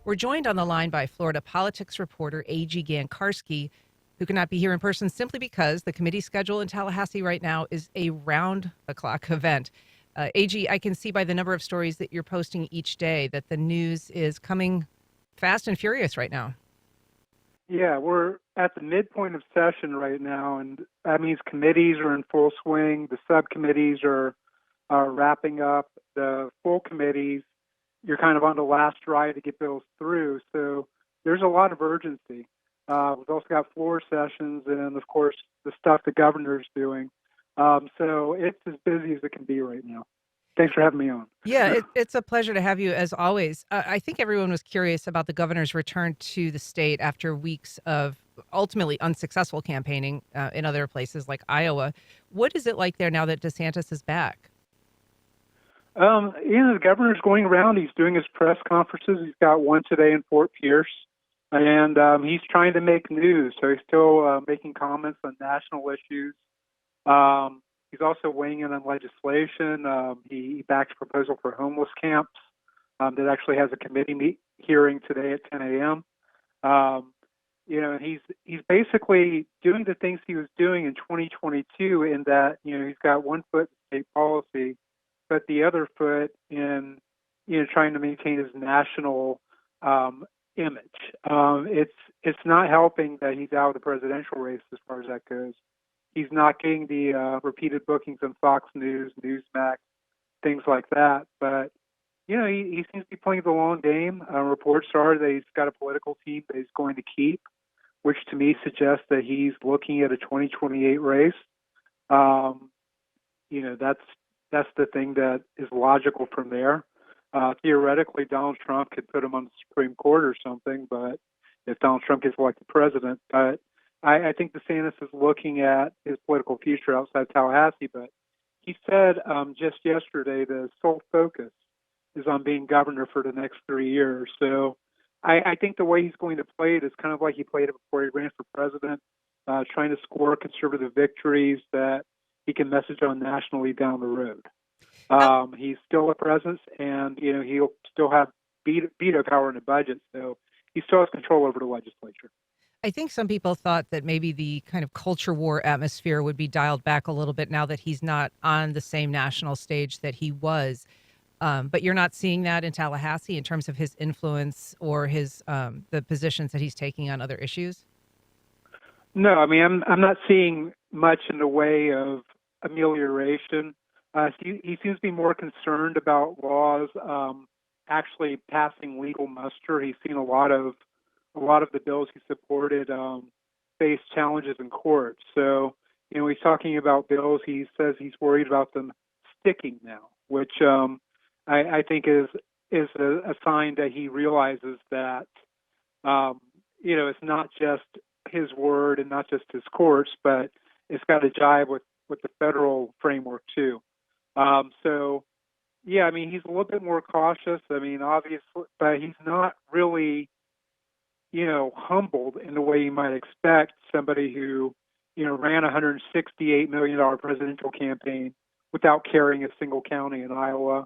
We're joined on the line by Florida politics reporter A.G. Gankarski, who cannot be here in person simply because the committee schedule in Tallahassee right now is a round-the-clock event. A.G., I can see by the number of stories that you're posting each day that the news is coming fast and furious right now. Yeah, we're at the midpoint of session right now, and that means committees are in full swing. The subcommittees are wrapping up. The full committees, you're kind of on the last ride to get bills through. So there's a lot of urgency. We've also got floor sessions and, of course, the stuff the governor's doing. So it's as busy as it can be right now. Thanks for having me on. Yeah, it's a pleasure to have you as always. I think everyone was curious about the governor's return to the state after weeks of ultimately unsuccessful campaigning in other places like Iowa. What is it like there now that DeSantis is back? The governor's going around. He's doing his press conferences. He's got one today in Fort Pierce, and he's trying to make news. So he's still making comments on national issues. He's also weighing in on legislation. He backed a proposal for homeless camps that actually has a committee hearing today at 10 a.m. And he's basically doing the things he was doing in 2022 in that, he's got one foot in state policy, but the other foot in, trying to maintain his national image. It's not helping that he's out of the presidential race as far as that goes. He's not getting the repeated bookings on Fox News, Newsmax, things like that. But, he seems to be playing the long game. Reports are that he's got a political team that he's going to keep, which to me suggests that he's looking at a 2028 race. That's the thing that is logical from there. Theoretically, Donald Trump could put him on the Supreme Court or something, but if Donald Trump gets elected president. But I think DeSantis is looking at his political future outside Tallahassee, but he said just yesterday the sole focus is on being governor for the next 3 years. So I think the way he's going to play it is kind of like he played it before he ran for president, trying to score conservative victories that he can message on nationally down the road. He's still a presence, and he'll still have veto power in the budget, so he still has control over the legislature. I think some people thought that maybe the kind of culture war atmosphere would be dialed back a little bit now that he's not on the same national stage that he was. But you're not seeing that in Tallahassee in terms of his influence or his the positions that he's taking on other issues? No, I mean, I'm not seeing much in the way of amelioration. He seems to be more concerned about laws actually passing legal muster. He's seen a lot of the bills he supported face challenges in court. So, he's talking about bills. He says he's worried about them sticking now, which I think is a sign that he realizes that it's not just his word and not just his courts, but it's got to jive with the federal framework too. So, yeah, I mean, he's a little bit more cautious. I mean, obviously, but he's not really, humbled in the way you might expect somebody who, ran a $168 million presidential campaign without carrying a single county in Iowa,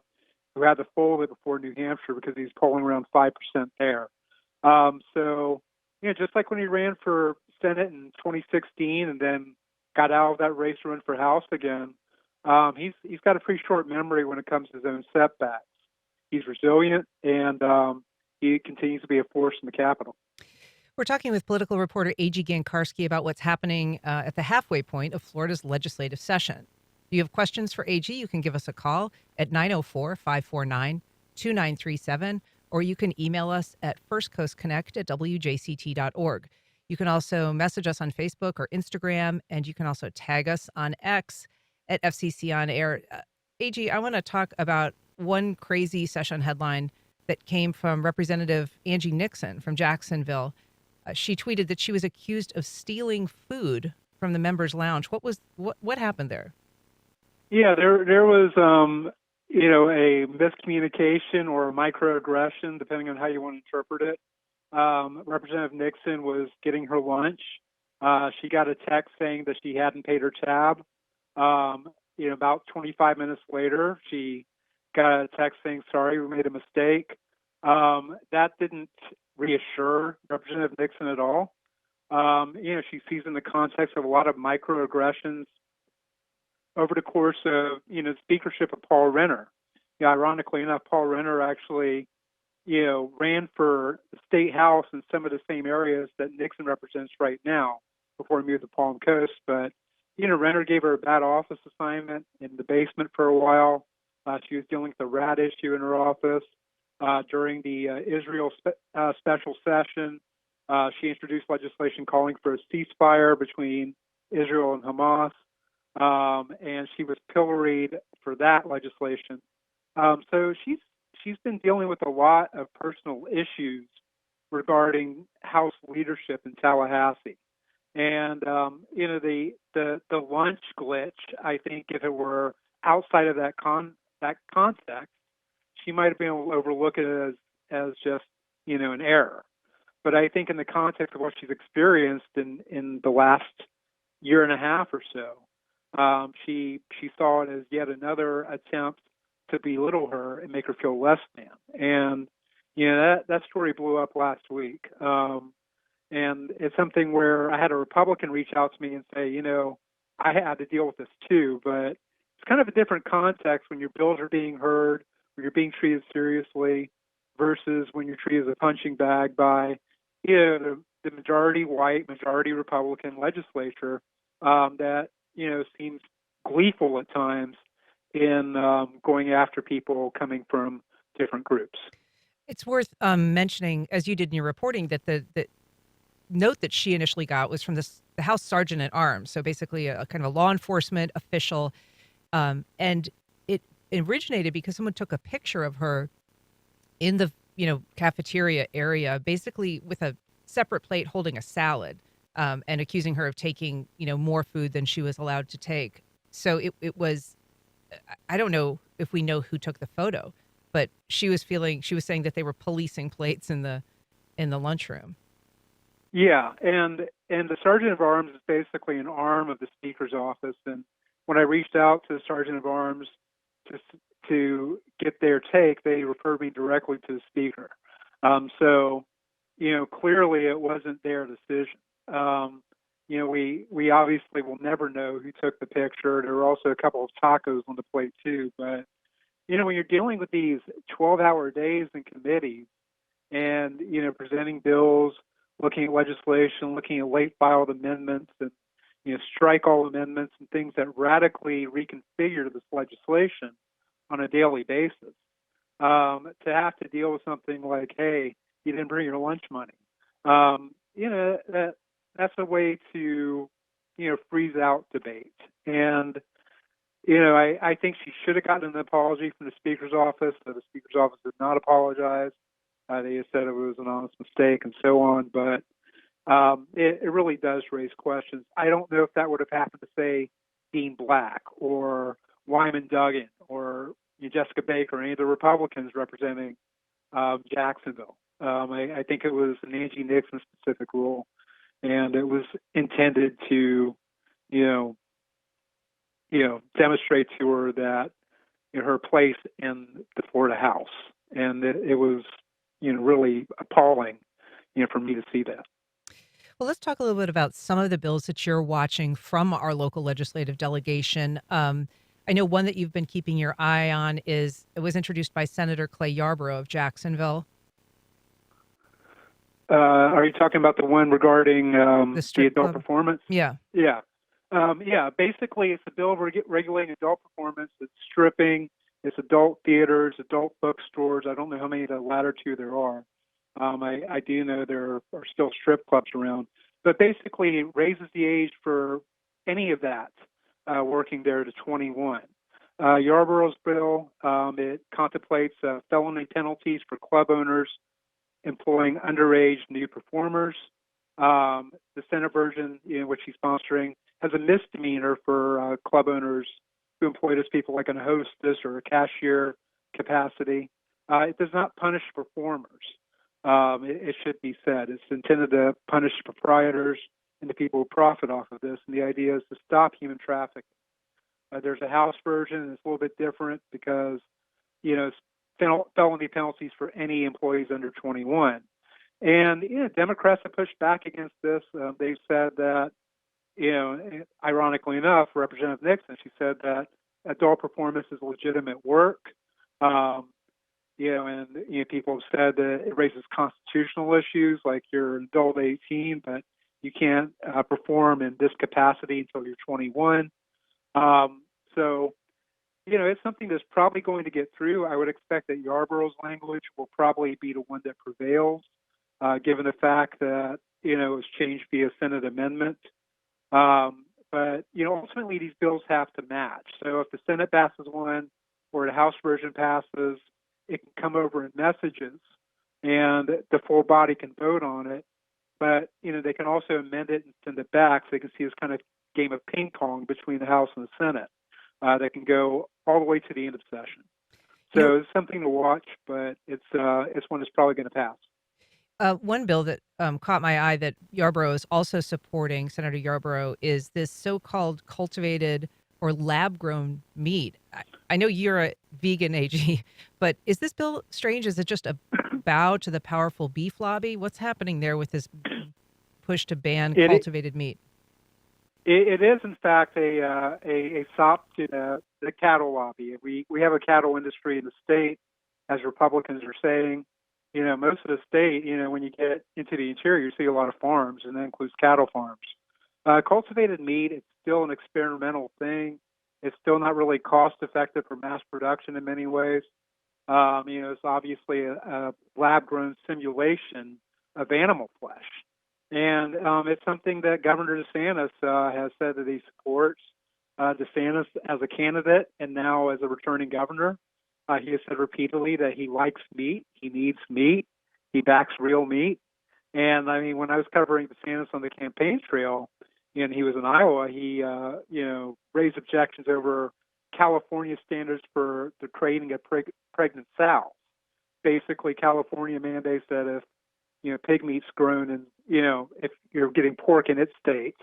who had to fold it before New Hampshire because he's polling around 5% there. So, just like when he ran for Senate in 2016 and then got out of that race to run for House again, he's got a pretty short memory when it comes to his own setbacks. He's resilient, and he continues to be a force in the Capitol. We're talking with political reporter A.G. Gankarski about what's happening at the halfway point of Florida's legislative session. If you have questions for AG, you can give us a call at 904-549-2937, or you can email us at firstcoastconnect@wjct.org. You can also message us on Facebook or Instagram, and you can also tag us on X at FCC On Air. AG, I want to talk about one crazy session headline that came from Representative Angie Nixon from Jacksonville. She tweeted that she was accused of stealing food from the members' lounge. What happened there? Yeah, there was, a miscommunication or a microaggression, depending on how you want to interpret it. Representative Nixon was getting her lunch. She got a text saying that she hadn't paid her tab. About 25 minutes later, she got a text saying, sorry, we made a mistake. That didn't reassure Representative Nixon at all. She sees in the context of a lot of microaggressions over the course of, the speakership of Paul Renner. Ironically enough, Paul Renner actually, ran for the state house in some of the same areas that Nixon represents right now before he moved to Palm Coast. But, Renner gave her a bad office assignment in the basement for a while. She was dealing with the rat issue in her office. During the Israel special session, she introduced legislation calling for a ceasefire between Israel and Hamas, and she was pilloried for that legislation. So she's been dealing with a lot of personal issues regarding House leadership in Tallahassee. And the lunch glitch, I think, if it were outside of that context, she might have been able to overlook it as just an error. But I think in the context of what she's experienced in the last year and a half or so, she saw it as yet another attempt to belittle her and make her feel less than. And that story blew up last week. And it's something where I had a Republican reach out to me and say, I had to deal with this too, but it's kind of a different context when your bills are being heard, when you're being treated seriously, versus when you're treated as a punching bag by, the majority white, majority Republican legislature that seems gleeful at times in going after people coming from different groups. It's worth mentioning, as you did in your reporting, that the note that she initially got was from the House Sergeant at Arms, so basically a kind of a law enforcement official, and it originated because someone took a picture of her in the cafeteria area, basically with a separate plate holding a salad, and accusing her of taking more food than she was allowed to take. So it was, I don't know if we know who took the photo, but she was saying that they were policing plates in the lunchroom. Yeah, and the Sergeant of Arms is basically an arm of the Speaker's office. And when I reached out to the Sergeant of Arms to get their take, they referred me directly to the Speaker. So, clearly it wasn't their decision. We obviously will never know who took the picture. There were also a couple of tacos on the plate too. But when you're dealing with these 12-hour days in committees and presenting bills, looking at legislation, looking at late filed amendments, and strike all amendments and things that radically reconfigure this legislation on a daily basis, to have to deal with something like, hey, you didn't bring your lunch money, that's a way to freeze out debate. And I think she should have gotten an apology from the Speaker's office. The Speaker's office did not apologize. They said it was an honest mistake and so on. But it really does raise questions. I don't know if that would have happened to, say, Dean Black or Wyman Duggan or Jessica Baker, any of the Republicans representing Jacksonville. I think it was an Angie Nixon specific rule, and it was intended to, demonstrate to her that her place in the Florida House, and it was, really appalling, for me to see that. Well, let's talk a little bit about some of the bills that you're watching from our local legislative delegation. I know one that you've been keeping your eye on it was introduced by Senator Clay Yarborough of Jacksonville. Are you talking about the one regarding The the strip adult club. performance? Yeah. Yeah. Basically, it's a bill regulating adult performance. It's stripping. It's adult theaters, adult bookstores. I don't know how many of the latter two there are. I do know there are still strip clubs around. But basically, it raises the age for any of that working there to 21. Yarborough's bill, it contemplates felony penalties for club owners employing underage new performers. The Senate version, which he's sponsoring, has a misdemeanor for club owners who employ those people like a hostess or a cashier capacity. It does not punish performers. It should be said. It's intended to punish proprietors and the people who profit off of this. And the idea is to stop human trafficking. There's a House version, and it's a little bit different because, felony penalties for any employees under 21. And Democrats have pushed back against this. They've said that, ironically enough, Representative Nixon, she said that adult performance is legitimate work. Um, and people have said that it raises constitutional issues, like you're an adult 18, but you can't perform in this capacity until you're 21. So it's something that's probably going to get through. I would expect that Yarborough's language will probably be the one that prevails, given the fact that, it was changed via Senate amendment. But ultimately these bills have to match. So if the Senate passes one or the House version passes, it can come over in messages and the full body can vote on it. But, they can also amend it and send it back so they can see this kind of game of ping pong between the House and the Senate that can go all the way to the end of session. You know, So it's something to watch, but it's one that's probably going to pass. one bill that caught my eye that Yarborough is also supporting, Senator Yarborough, is this so-called cultivated or lab-grown meat. I know you're a vegan, AG, but is this bill strange? Is it just a bow to the powerful beef lobby? What's happening there with this push to ban It cultivated meat? it is in fact a sop to the cattle lobby. We have a cattle industry in the state, as Republicans are saying. Most of the state, when you get into the interior, you see a lot of farms, and that includes cattle farms. Cultivated meat, it's still an experimental thing. It's still not really cost effective for mass production in many ways. It's obviously a lab grown simulation of animal flesh. And it's something that Governor DeSantis has said that he supports. DeSantis as a candidate and now as a returning governor, he has said repeatedly that he likes meat, he needs meat, he backs real meat. And I mean, when I was covering DeSantis on the campaign trail, and he was in Iowa, he raised objections over California standards for the trading of pregnant sows. Basically, California mandates that if pig meat's grown and if you're getting pork in its state,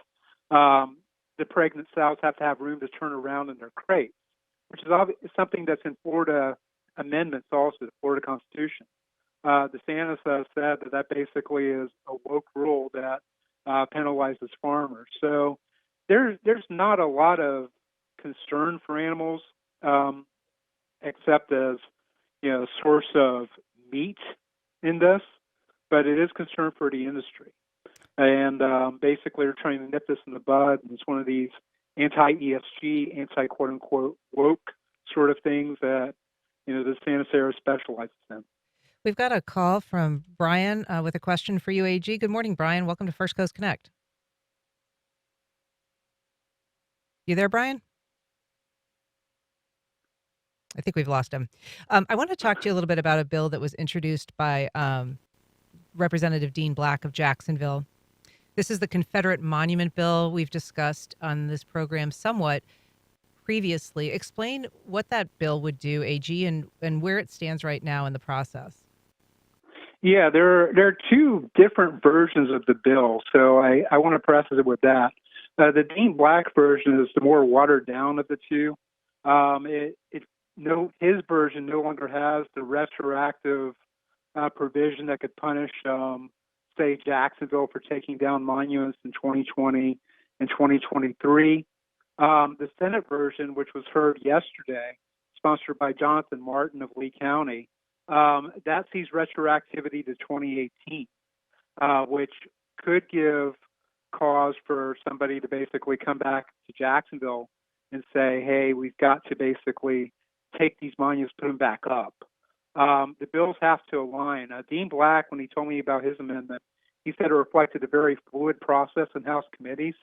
the pregnant sows have to have room to turn around in their crates, which is something that's in Florida amendments also, the Florida Constitution. DeSantis said that basically is a woke rule that penalizes farmers. So there's not a lot of concern for animals, except as a source of meat in this, but it is concern for the industry. And basically, they're trying to nip this in the bud. And it's one of these anti-ESG, anti-quote-unquote woke sort of things that, the DeSantis era specializes in. We've got a call from Brian with a question for you, AG. Good morning, Brian. Welcome to First Coast Connect. You there, Brian? I think we've lost him. I want to talk to you a little bit about a bill that was introduced by Representative Dean Black of Jacksonville. This is the Confederate Monument Bill we've discussed on this program somewhat previously. Explain what that bill would do, AG, and where it stands right now in the process. Yeah, there are two different versions of the bill, so I want to preface it with that. The Dean Black version is the more watered down of the two. His version no longer has the retroactive provision that could punish, say, Jacksonville for taking down monuments in 2020 and 2023. The Senate version, which was heard yesterday, sponsored by Jonathan Martin of Lee County, that sees retroactivity to 2018, which could give cause for somebody to basically come back to Jacksonville and say, hey, we've got to basically take these monuments, put them back up. The bills have to align. Dean Black, when he told me about his amendment, he said it reflected a very fluid process in House committees.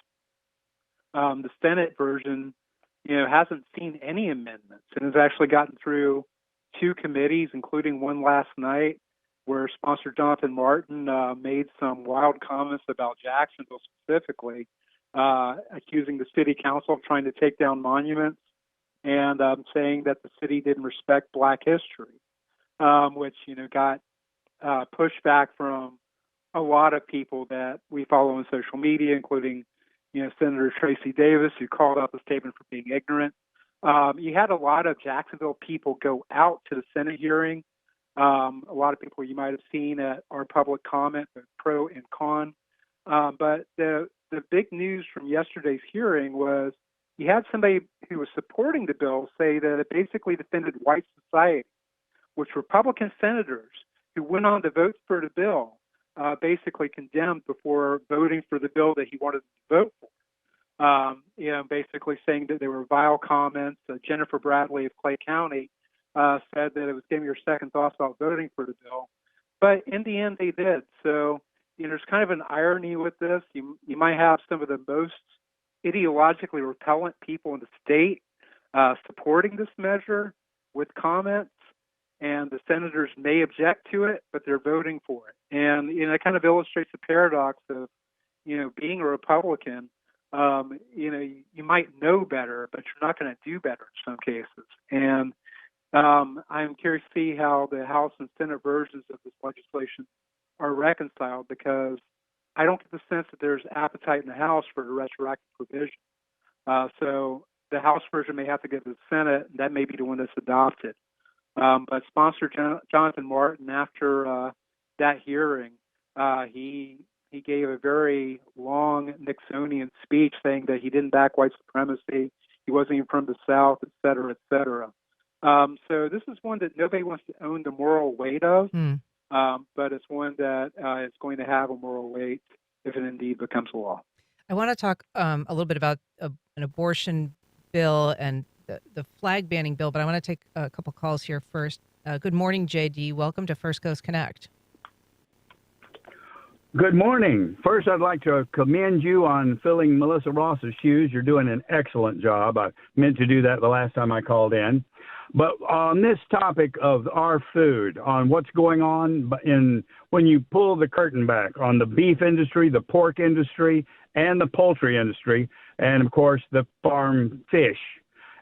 The Senate version, hasn't seen any amendments and has actually gotten through two committees, including one last night, where sponsor Jonathan Martin made some wild comments about Jacksonville specifically, accusing the city council of trying to take down monuments and saying that the city didn't respect Black history, which got pushback from a lot of people that we follow on social media, including Senator Tracy Davis, who called out the statement for being ignorant. You had a lot of Jacksonville people go out to the Senate hearing. A lot of people you might have seen at our public comment, the pro and con. But the big news from yesterday's hearing was you had somebody who was supporting the bill say that it basically defended white society, which Republican senators who went on to vote for the bill basically condemned before voting for the bill that he wanted to vote for. Basically saying that they were vile comments. Jennifer Bradley of Clay County said that it was giving her second thoughts about voting for the bill. But in the end, they did. So, there's kind of an irony with this. You might have some of the most ideologically repellent people in the state supporting this measure with comments, and the senators may object to it, but they're voting for it. And, it kind of illustrates the paradox of, being a Republican. You might know better, but you're not going to do better in some cases. And I'm curious to see how the House and Senate versions of this legislation are reconciled, because I don't get the sense that there's appetite in the House for a retroactive provision. So the House version may have to go to the Senate, and that may be the one that's adopted. But sponsor Jonathan Martin, after that hearing, he gave a very long Nixonian speech saying that he didn't back white supremacy, he wasn't even from the South, et cetera, et cetera. So this is one that nobody wants to own the moral weight of, but it's one that is going to have a moral weight if it indeed becomes a law. I want to talk a little bit about an abortion bill and the flag banning bill, but I want to take a couple calls here first. Good morning, JD. Welcome to First Coast Connect. Good morning. First, I'd like to commend you on filling Melissa Ross's shoes. You're doing an excellent job. I meant to do that the last time I called in. But on this topic of our food, on what's going on when you pull the curtain back on the beef industry, the pork industry, and the poultry industry, and of course the farm fish,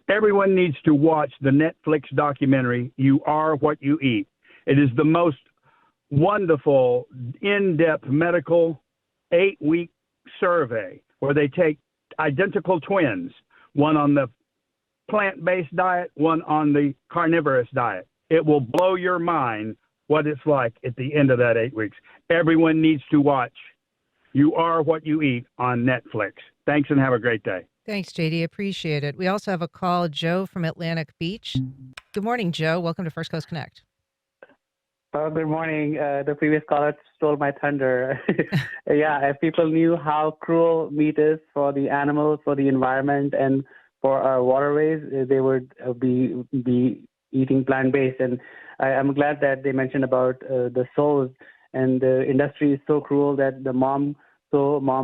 everyone needs to watch the Netflix documentary, You Are What You Eat. It is the most wonderful, in-depth medical 8-week survey where they take identical twins, one on the plant-based diet, one on the carnivorous diet. It will blow your mind what it's like at the end of that 8 weeks. Everyone needs to watch You Are What You Eat on Netflix. Thanks and have a great day. Thanks, JD. Appreciate it. We also have a call, Joe from Atlantic Beach. Good morning, Joe. Welcome to First Coast Connect. Good morning. The previous caller stole my thunder. Yeah, if people knew how cruel meat is for the animals, for the environment, and for our waterways, they would be eating plant-based. And I'm glad that they mentioned about the sows. And the industry is so cruel that the mom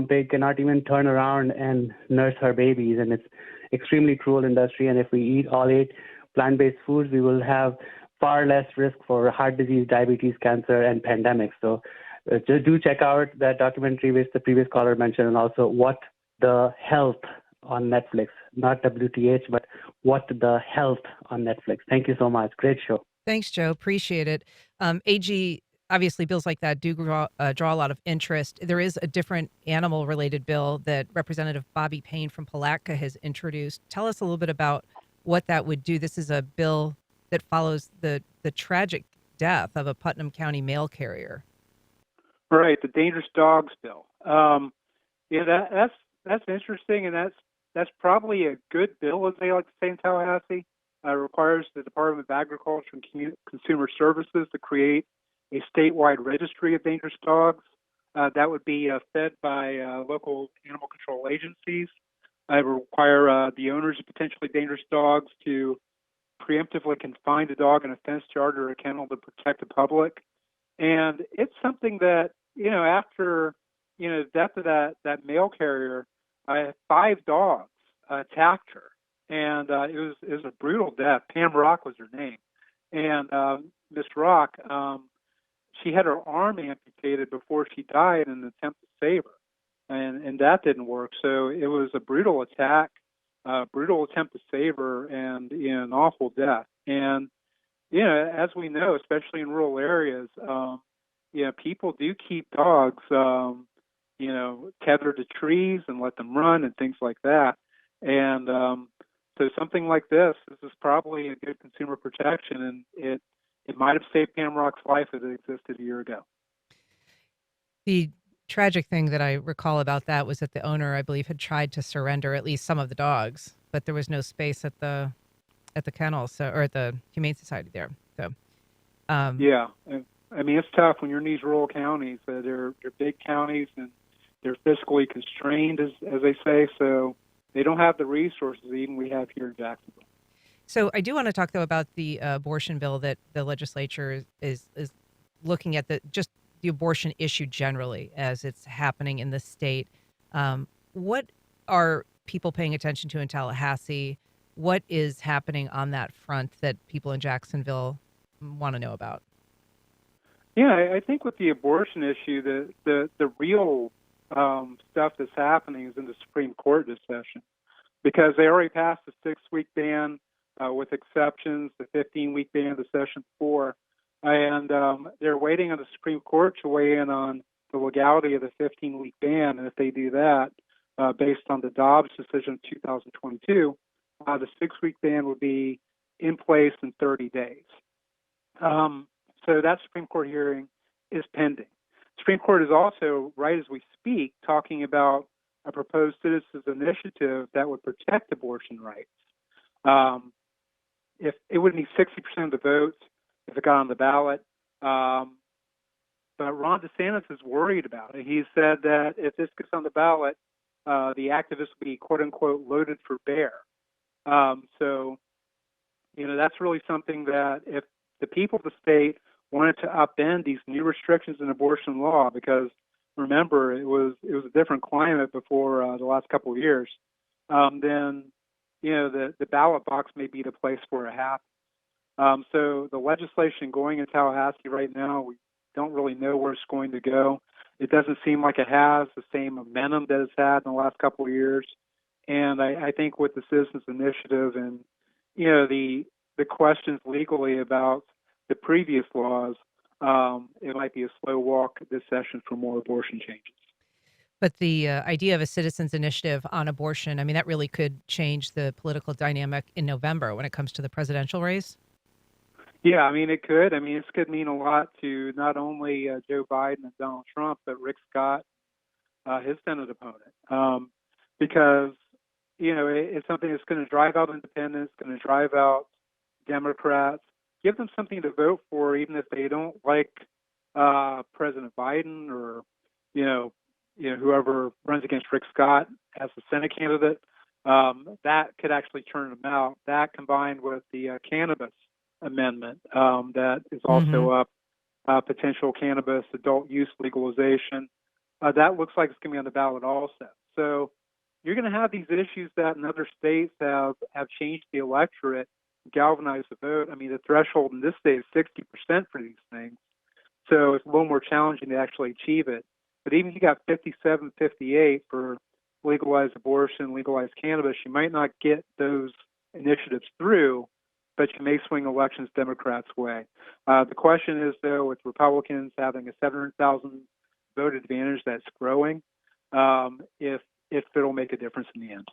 pig cannot even turn around and nurse her babies. And it's extremely cruel industry. And if we eat all 8 plant-based foods, we will have far less risk for heart disease, diabetes, cancer, and pandemics. So just do check out that documentary which the previous caller mentioned, and also What the Health on Netflix. Not WTH, but What the Health on Netflix. Thank you so much. Great show. Thanks, Joe. Appreciate it. AG, obviously bills like that do draw a lot of interest. There is a different animal-related bill that Representative Bobby Payne from Palatka has introduced. Tell us a little bit about what that would do. This is a bill that follows the tragic death of a Putnam County mail carrier. Right, the dangerous dogs bill. That's interesting, and that's probably a good bill, as they like to say in Tallahassee. Requires the Department of Agriculture and Consumer Services to create a statewide registry of dangerous dogs. That would be fed by local animal control agencies. It would require the owners of potentially dangerous dogs to preemptively confine the dog in a fenced yard or a kennel to protect the public. And it's something that, after, the death of that mail carrier, 5 dogs attacked her. And it was a brutal death. Pam Rock was her name. And Miss Rock, she had her arm amputated before she died in an attempt to save her. And that didn't work. So it was a brutal attack. Brutal attempt to save her, and an awful death. And as we know, especially in rural areas, people do keep dogs, tethered to trees and let them run and things like that. And So something like this is probably a good consumer protection, and it might have saved Pam Rock's life if it existed a year ago. The tragic thing that I recall about that was that the owner, I believe, had tried to surrender at least some of the dogs, but there was no space at the kennel, so or at the Humane Society there. So, um, Yeah, I mean it's tough when you're in these rural counties. They're big counties and they're fiscally constrained, as they say. So they don't have the resources even we have here in Jacksonville. so I do want to talk though about the abortion bill that the legislature is looking at, the just the abortion issue generally as it's happening in the state. What are people paying attention to in Tallahassee? What is happening on that front that people in Jacksonville want to know about? Yeah, I think with the abortion issue, the real stuff that's happening is in the Supreme Court this session, because they already passed the 6-week ban with exceptions, the 15-week ban the session before, and they're waiting on the Supreme Court to weigh in on the legality of the 15-week ban. And if they do that, based on the Dobbs decision of 2022, the 6-week ban would be in place in 30 days. So that Supreme Court hearing is pending. Supreme Court is also, right as we speak, talking about a proposed citizens initiative that would protect abortion rights. If it would need 60% of the votes if it got on the ballot, but Ron DeSantis is worried about it. He said that if this gets on the ballot, the activists will be "quote unquote" loaded for bear. So, that's really something that if the people of the state wanted to upend these new restrictions in abortion law, because remember it was a different climate before the last couple of years, then the ballot box may be the place where it happens. So the legislation going in Tallahassee right now, we don't really know where it's going to go. It doesn't seem like it has the same momentum that it's had in the last couple of years. And I think with the Citizens Initiative and the questions legally about the previous laws, it might be a slow walk this session for more abortion changes. But the idea of a citizens initiative on abortion, I mean, that really could change the political dynamic in November when it comes to the presidential race. Yeah, I mean, it could. I mean, this could mean a lot to not only Joe Biden and Donald Trump, but Rick Scott, his Senate opponent, because it's something that's going to drive out independents, going to drive out Democrats, give them something to vote for, even if they don't like President Biden or whoever runs against Rick Scott as the Senate candidate. That could actually turn them out. That combined with the cannabis amendment that is Hmm. also up, potential cannabis adult use legalization. That looks like it's going to be on the ballot also. So you're going to have these issues that in other states have changed the electorate, galvanized the vote. I mean, the threshold in this state is 60% for these things. So it's a little more challenging to actually achieve it. But even if you got 57, 58 for legalized abortion, legalized cannabis, you might not get those initiatives through, but you may swing elections Democrats' way. The question is, though, with Republicans having a 700,000 vote advantage that's growing, if it'll make a difference in the end.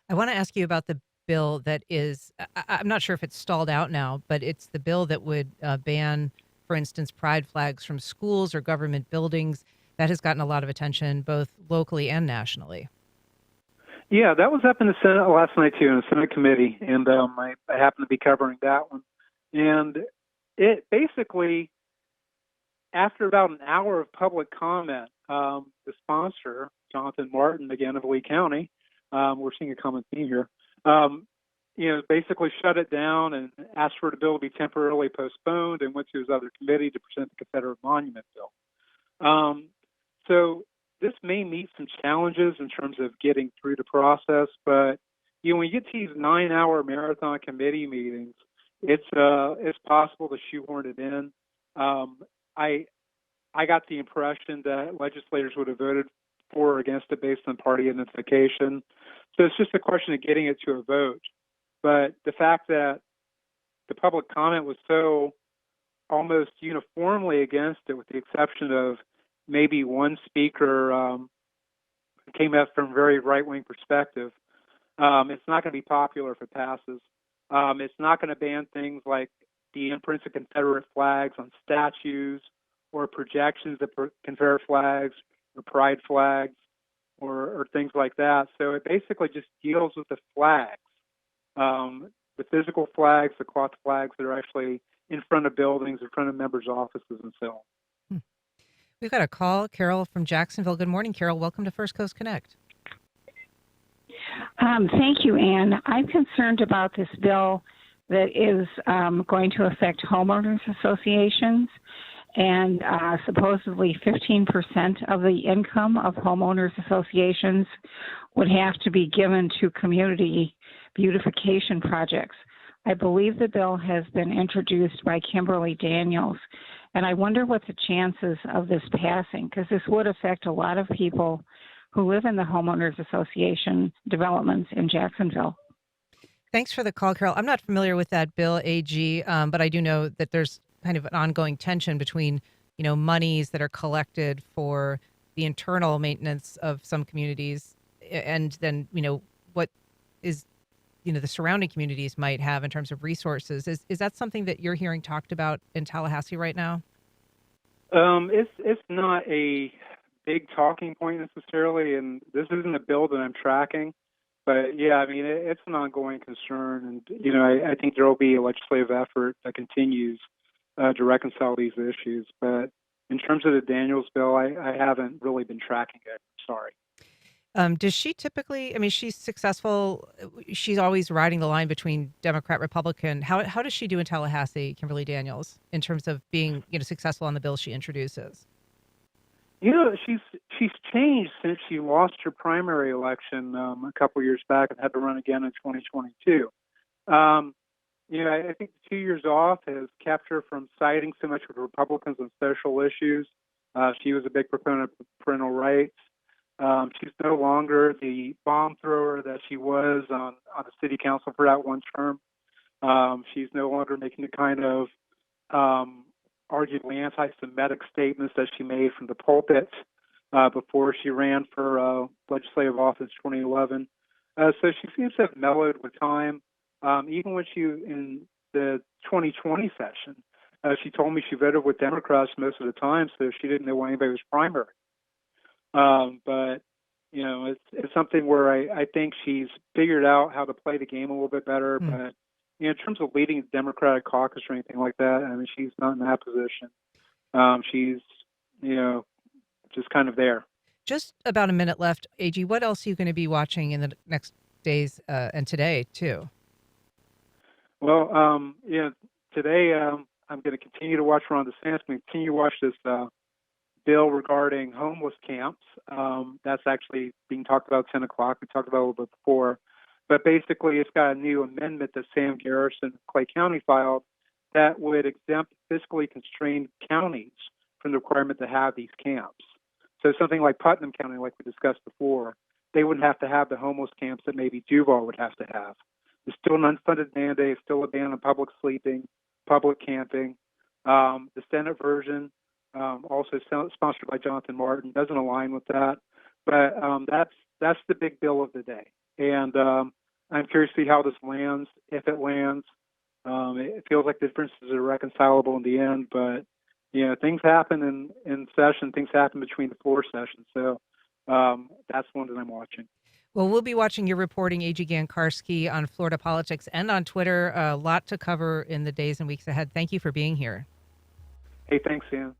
I want to ask you about the bill that is, I'm not sure if it's stalled out now, but it's the bill that would ban, for instance, pride flags from schools or government buildings. That has gotten a lot of attention both locally and nationally. Yeah, that was up in the Senate last night too, in the Senate committee, and I happened to be covering that one. And it basically, after about an hour of public comment, the sponsor, Jonathan Martin, again of Lee County, we're seeing a common theme here, basically shut it down and asked for the bill to be temporarily postponed and went to his other committee to present the Confederate Monument Bill. So this may meet some challenges in terms of getting through the process, but when you get to these 9-hour marathon committee meetings, it's possible to shoehorn it in. I got the impression that legislators would have voted for or against it based on party identification. So it's just a question of getting it to a vote. But the fact that the public comment was so almost uniformly against it, with the exception of maybe one speaker who came at it from a very right-wing perspective, It's not going to be popular if it passes. It's not going to ban things like the imprints of Confederate flags on statues or projections of Confederate flags or pride flags or things like that. So it basically just deals with the flags, the physical flags, the cloth flags that are actually in front of buildings, in front of members' offices, and so on. Hmm. We've got a call. Carol from Jacksonville. Good morning, Carol. Welcome to First Coast Connect. Thank you, Anne. I'm concerned about this bill that is going to affect homeowners associations, and supposedly 15% of the income of homeowners associations would have to be given to community beautification projects. I believe the bill has been introduced by Kimberly Daniels, and I wonder what the chances of this passing, because this would affect a lot of people who live in the homeowners association developments in Jacksonville. Thanks for the call, Carol. I'm not familiar with that bill, AG, but I do know that there's kind of an ongoing tension between, monies that are collected for the internal maintenance of some communities and then, what is, the surrounding communities might have in terms of resources. Is that something that you're hearing talked about in Tallahassee right now? It's not a big talking point necessarily, and this isn't a bill that I'm tracking. But yeah, I mean, it's an ongoing concern, and I think there will be a legislative effort that continues to reconcile these issues. But in terms of the Daniels bill, I haven't really been tracking it. Sorry. Does she typically? I mean, she's successful. She's always riding the line between Democrat, Republican. How does she do in Tallahassee, Kimberly Daniels, in terms of being successful on the bills she introduces? She's changed since she lost her primary election a couple years back and had to run again in 2022. I think the 2 years off has kept her from siding so much with Republicans on social issues. She was a big proponent of parental rights. She's no longer the bomb thrower that she was on the city council for that one term. She's no longer making the kind of arguably anti-Semitic statements that she made from the pulpit before she ran for legislative office in 2011. So she seems to have mellowed with time. Even when she, in the 2020 session, she told me she voted with Democrats most of the time, so she didn't know why anybody was primary. But it's something where I think she's figured out how to play the game a little bit better. But in terms of leading the Democratic caucus or anything like that, I mean, she's not in that position. She's just kind of there. Just about a minute left, AG. What else are you going to be watching in the next days and today too? Well, today I'm going to continue to watch Ron DeSantis. I'm going to continue to watch this bill regarding homeless camps. That's actually being talked about at 10 o'clock. We talked about it a little bit before. But basically, it's got a new amendment that Sam Garrison of Clay County filed that would exempt fiscally constrained counties from the requirement to have these camps. So something like Putnam County, like we discussed before, they wouldn't have to have the homeless camps that maybe Duval would have to have. There's still an unfunded mandate, still a ban on public sleeping, public camping. The Senate version, also sponsored by Jonathan Martin, doesn't align with that. But that's the big bill of the day. And I'm curious to see how this lands, if it lands. It feels like the differences are reconcilable in the end, but things happen in session, things happen between the floor sessions. So that's one that I'm watching. Well, we'll be watching your reporting, A.G. Gankarski, on Florida politics and on Twitter. A lot to cover in the days and weeks ahead. Thank you for being here. Hey, thanks, Ian.